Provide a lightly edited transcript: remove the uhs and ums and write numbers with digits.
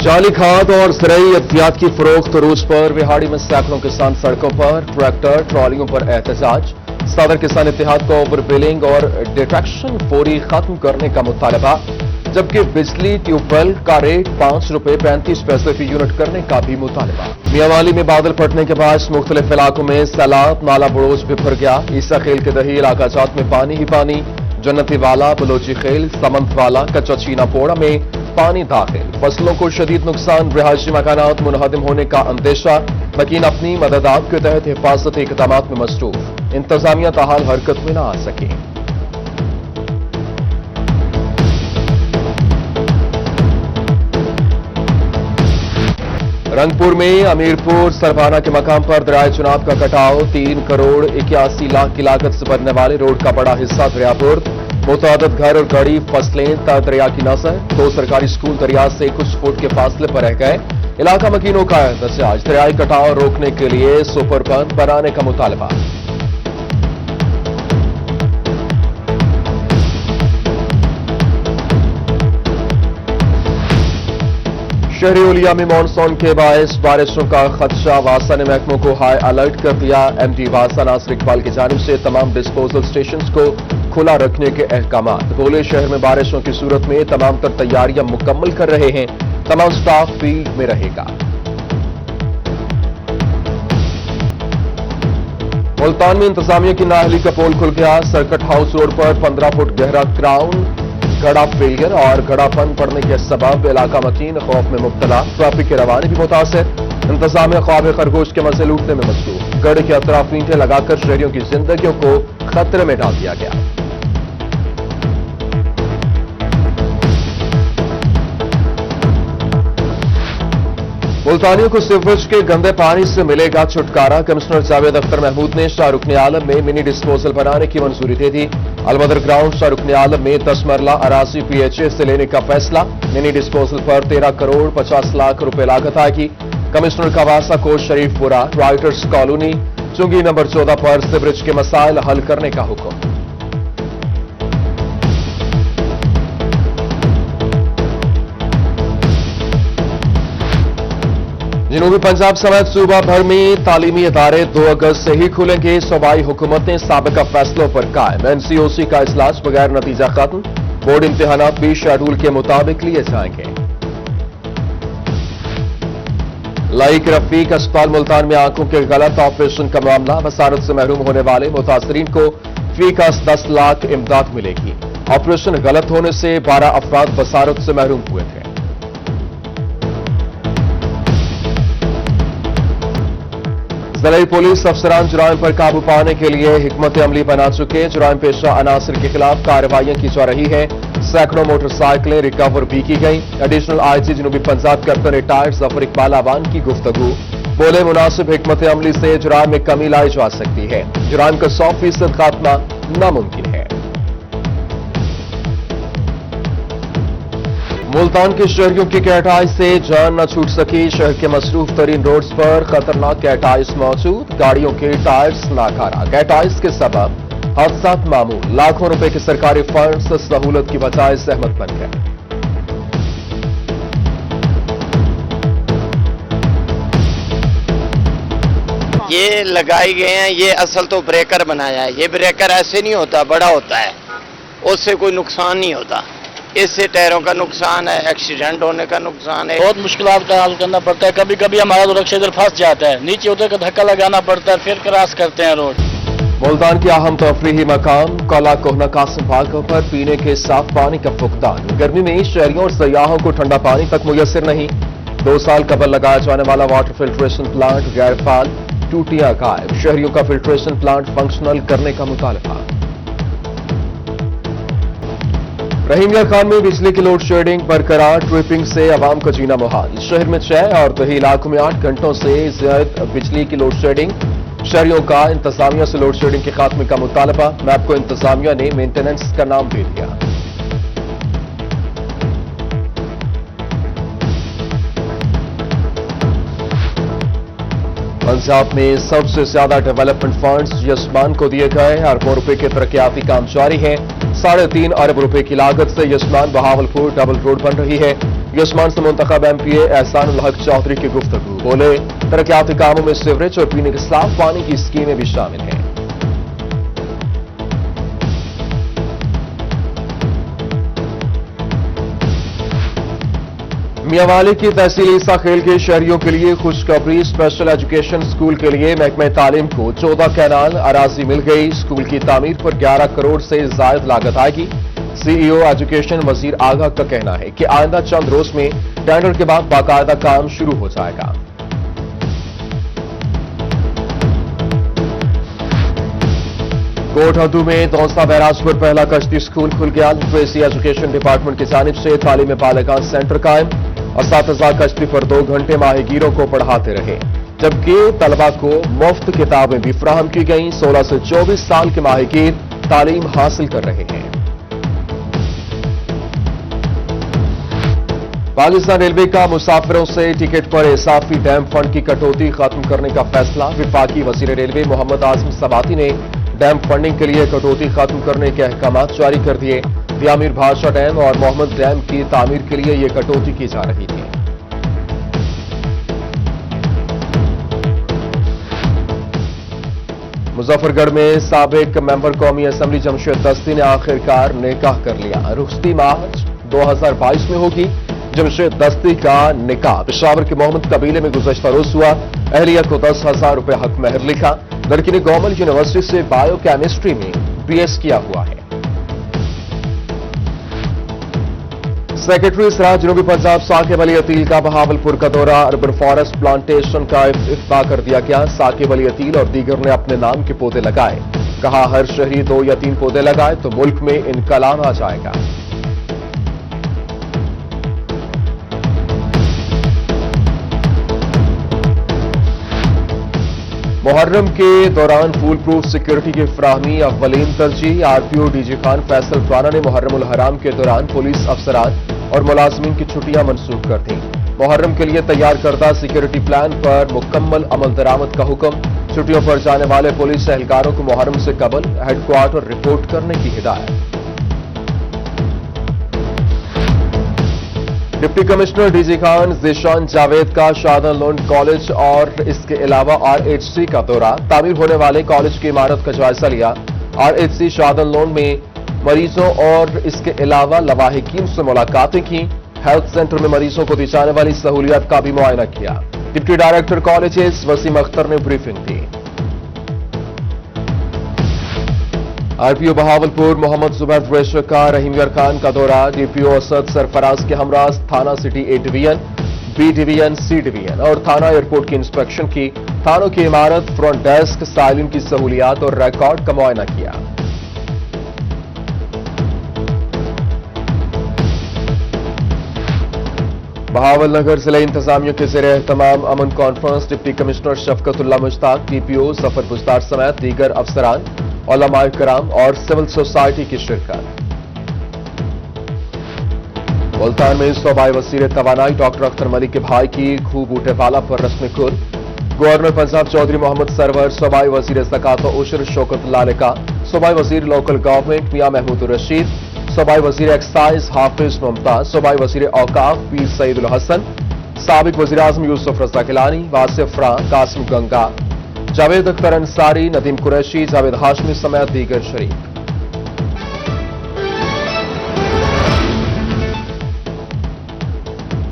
जाली खाद और ज़राई अद्वियात की फरोख्त रूज पर विहाड़ी में सैकड़ों किसान सड़कों पर ट्रैक्टर ट्रॉलियों पर एहतजाज। सदर किसान इत्तेहाद को ओवर बिलिंग और डिट्रैक्शन फौरी खत्म करने का मुतालबा, जबकि बिजली ट्यूबवेल का रेट 5 रुपए 35 पैसे फी यूनिट करने का भी मुतालबा। मियांवाली में बादल फटने के बाद मुख्तलिफ इलाकों में सैलाब, नाला बड़ोज बिफर गया। ईसा खेल के दही इलाका जात में पानी ही पानी। जन्नती वाला, बलोची खेल, समंत वाला, कच्चा चीना पोड़ा में पानी दाखिल। फसलों को शदीद नुकसान, रिहायशी मकानात मुनहदम होने का अंदेशा। मकीन अपनी मददात के तहत हिफाजती इक़दामात में मसरूफ। इंतजामिया ताहाल हरकत में न आ सकी। रंगपुर में अमीरपुर सरभाना के मकाम पर दरियाए चुनाब का कटाव। 3 करोड़ 81 लाख की लागत से बनने वाले रोड का बड़ा हिस्सा दरियापुर। मुतादिद घर और गड़ी फसलें दरिया की नजर। 2 सरकारी स्कूल दरिया से कुछ फुट के फासले पर रह गए। इलाका मकीनों का एहतजाज। दरियाई कटाव रोकने के लिए सुपर बंद बनाने का मुतालबा। शहरी उलिया में मानसून के बायस बारिशों का खदशा। वासा ने महकमों को हाई अलर्ट कर दिया। एमडी वासा नासिर इकबाल की जानिब से तमाम डिस्पोजल स्टेशंस को खुला रखने के अहकामात। बोले शहर में बारिशों की सूरत में तमाम तर तैयारियां मुकम्मल कर रहे हैं। तमाम स्टाफ फील्ड में रहेगा। मुल्तान में इंतजामिया की नाअहली का पोल खुल गया। सर्किट हाउस रोड पर 15 फुट गहरा क्राउन गड़ा फेलियर और गड़ापन पड़ने के सबब इलाका मकीन खौफ में मुब्तला। ट्रैफिक के रवानी भी मुतासर। इंतजामिया ख्वाब खरगोश के मसले लूटने में मसरूफ। गढ़ के अतराफ ईंटें लगाकर शहरियों की जिंदगियों को खतरे में डाल दिया गया। मुल्तानियों को सीवरेज के गंदे पानी से मिलेगा छुटकारा। कमिश्नर जावेद अख्तर महमूद ने शाहरुख आलम में मिनी डिस्पोजल बनाने की मंजूरी दे दी। अलबदर ग्राउंड शाहरुख आलम में 10 मरला अराजी पीएचए से लेने का फैसला। मिनी डिस्पोजल पर 13 करोड़ 50 लाख रुपए लागत आएगी। कमिश्नर कवासा को शरीफपुरा राइटर्स कॉलोनी चुंगी नंबर 14 पर सीवरेज के मसाइल हल करने का हुक्म। जनूबी पंजाब समेत सूबा भर में तालीमी इदारे 2 अगस्त से ही खुलेंगे। सूबाई हुकूमतें साबिका फैसलों पर कायम। एनसीओसी का इजलास बगैर नतीजा खत्म। बोर्ड इम्तिहानात भी शेड्यूल के मुताबिक लिए जाएंगे। लाइक रफीक अस्पताल मुल्तान में आंखों के गलत ऑपरेशन का मामला। बसारत से महरूम होने वाले मुतासरीन को फी का 10 लाख इमदाद मिलेगी। ऑपरेशन गलत होने से 12 अफराद बसारत से महरूम हुए थे। ज़िला पुलिस अफसरान जुराइम पर काबू पाने के लिए हिकमत अमली बना चुके। जुराइम पेशा अनासर के खिलाफ कार्रवाइयां की जा रही है। सैकड़ों मोटरसाइकिलें रिकवर भी की गई। एडिशनल आईजी जनूबी पंजाब कैप्टन रिटायर्ड जफर इकबाल आवान की गुफ्तगू। बोले मुनासिब हिकमत अमली से जुराइम में कमी लाई जा सकती है। जुराइम का 100% खात्मा नामुमकिन है। मुल्तान के शहरियों की कैटाइस से जान न छूट सकी। शहर के मसरूफ तरीन रोड्स पर खतरनाक कैटाइस मौजूद। गाड़ियों के टायर्स नाकारा। कैटाइस के सबब हादसात मामूल। लाखों रुपए के सरकारी फंड से सहूलत की बजाय सहमत बन गए। ये लगाए गए हैं, ये असल तो ब्रेकर बनाया है। ये ब्रेकर ऐसे नहीं होता, बड़ा होता है, उससे कोई नुकसान नहीं होता। इससे टायरों का नुकसान है, एक्सीडेंट होने का नुकसान है। बहुत मुश्किलात का हल करना पड़ता है। कभी कभी हमारा तो रक्षा इधर फंस जाता है, नीचे उतर कर धक्का लगाना पड़ता है, फिर क्रॉस करते हैं रोड। मुल्तान के अहम तफरीही मकाम कला कोहना कासिम पार्क पर पीने के साफ पानी का फुकदान। गर्मी में शहरियों और सयाहों को ठंडा पानी तक मुयसर नहीं। 2 साल कबल लगाया जाने वाला वाटर फिल्ट्रेशन प्लांट गैर फाल। टूटियां गायब। शहरियों का फिल्ट्रेशन प्लांट फंक्शनल करने का मुतालबा। रहीमिया खान में बिजली की लोड शेडिंग बरकरार। ट्रिपिंग से अवाम का जीना मुहाल। शहर में 6 और दही इलाकों में 8 घंटों से ज्यादा बिजली की लोड शेडिंग। शहरियों का इंतजामिया से लोड शेडिंग के खात्मे का मुतालबा। मैप को इंतजामिया ने मेंटेनेंस का नाम दे दिया। पंजाब में सबसे ज्यादा डेवलपमेंट फंड्स यशमान को दिए गए। अरबों रुपए के तरक्याती काम जारी है। 3.5 अरब रुपए की लागत से यशमान बहावलपुर डबल रोड बन रही है। यशमान से मुंतखब एमपीए एहसानुल हक चौधरी की गुफ्तगू, बोले तरक्याती कामों में सीवरेज और पीने के साफ पानी की स्कीमें भी शामिल हैं। मियांवाली की तहसील ईसा खेल के शहरियों के लिए खुशखबरी, स्पेशल एजुकेशन स्कूल के लिए महकमे तालीम को 14 कैनाल अराजी मिल गई। स्कूल की तामीर पर 11 करोड़ से जायद लागत आएगी। सीईओ एजुकेशन वजीर आगा का कहना है कि आइंदा चंद रोज में टेंडर के बाद बाकायदा काम शुरू हो जाएगा। कोटहदू में दौसा बैराज पर पहला कश्ती स्कूल खुल गया। लिटरेसी एजुकेशन डिपार्टमेंट की जानिब से तालीम बालिगान सेंटर कायम। असातिज़ा कश्ती पर 2 घंटे माहिगीरों को पढ़ाते रहे, जबकि तलबा को मुफ्त किताबें भी फराहम की गईं। 16 से 24 साल के माहिगीर तालीम हासिल कर रहे हैं। पाकिस्तान रेलवे का मुसाफिरों से टिकट पर इजाफी डैम फंड की कटौती खत्म करने का फैसला। विफाकी वजीर रेलवे मोहम्मद आजम सबाती ने डैम फंडिंग के लिए कटौती खत्म करने के अहकाम जारी कर दिए। दियामीर भाषा डैम और मोहम्मद डैम की तामीर के लिए यह कटौती की जा रही थी। मुजफ्फरगढ़ में साबिक मेंबर कौमी असेंबली जमशेद दस्ती ने आखिरकार निकाह कर लिया। रुखसती मार्च 2022 में होगी। जमशेद दस्ती का निकाह पेशावर के मोहम्मद कबीले में गुज़श्ता रोज हुआ। अहलिया को 10,000 रुपए हक महर लिखा। लड़की ने गवर्नमेंट यूनिवर्सिटी से बायोकेमिस्ट्री में बीएस किया हुआ है। सेक्रेटरी सराह जनूबी पंजाब साकिब अली अतील का बहावलपुर का दौरा। अर्बन फॉरेस्ट प्लांटेशन का इफ्तिताह कर दिया गया। साकिब अली अतील और दीगर ने अपने नाम के पौधे लगाए। कहा हर शहरी 2 या 3 पौधे लगाए तो मुल्क में इनकलाब आ जाएगा। मुहर्रम के दौरान फूल प्रूफ सिक्योरिटी की फराहमी अव्वलीन तरजीह। आरपीओ डीजी खान फैसल राना ने मुहर्रमुल हराम के दौरान पुलिस अफसरान और मुलाजमीन की छुट्टियां मनसूख कर दी। मुहर्रम के लिए तैयार करदा सिक्योरिटी प्लान पर मुकम्मल अमल दरामद का हुक्म। छुट्टियों पर जाने वाले पुलिस एहलकारों को मुहर्रम से कबल हेडक्वार्टर रिपोर्ट करने की हिदायत। Deputy commissioner DG Khan Zeeshan Javed का शादन लोन कॉलेज और इसके अलावा आरएचसी का दौरा। तामीर होने वाले कॉलेज की इमारत का जायजा लिया। आरएचसी शादन लोन में मरीजों और इसके अलावा लवाहिकीन से मुलाकातें की। हेल्थ सेंटर में मरीजों को दी जाने वाली सहूलियत का भी मुआयना किया। Deputy director colleges Waseem Akhtar ने ब्रीफिंग दी। आरपीओ बहावलपुर मोहम्मद जुबैर कुरैशी का रहीम यार खान का दौरा। डीपीओ असद सरफराज के हमराज थाना city A division, B division, C division और थाना एयरपोर्ट की इंस्पेक्शन की। थानों की इमारत, फ्रंट डेस्क, साइलिन की सहूलियात और रिकॉर्ड का मुआयना किया। बहावल नगर जिले इंतजामिया के ज़ेरे एहतमाम अमन conference. Deputy commissioner Shafqatullah Mushtaq, DPO Zafar Buzdar समेत दीगर अफसरान, उलमाए कराम और सिविल सोसाइटी की शिरकत। मुल्तान में सूबाई वज़ीर तवानाई डॉक्टर अख्तर मलिक के भाई की खूब बूटेवाला पर रस्म कुल। गवर्नर पंजाब चौधरी मोहम्मद सरवर, सूबाई वज़ीर ज़कात व उशर शौकत लालिका, सूबाई वज़ीर लोकल गवर्नमेंट मियां महमूद रशीद, सूबाई वज़ीर एक्साइज हाफिज मुमताज, सूबाई वज़ीर औकाफ पीर सईदुल हसन, साबिक वज़ीर आज़म यूसुफ रज़ा गिलानी, वासिफ फ्रां, कासिम गंगा, जावेद अख्तर अंसारी, नदीम कुरैशी, जावेद हाशमी समेत दीगर शरीक।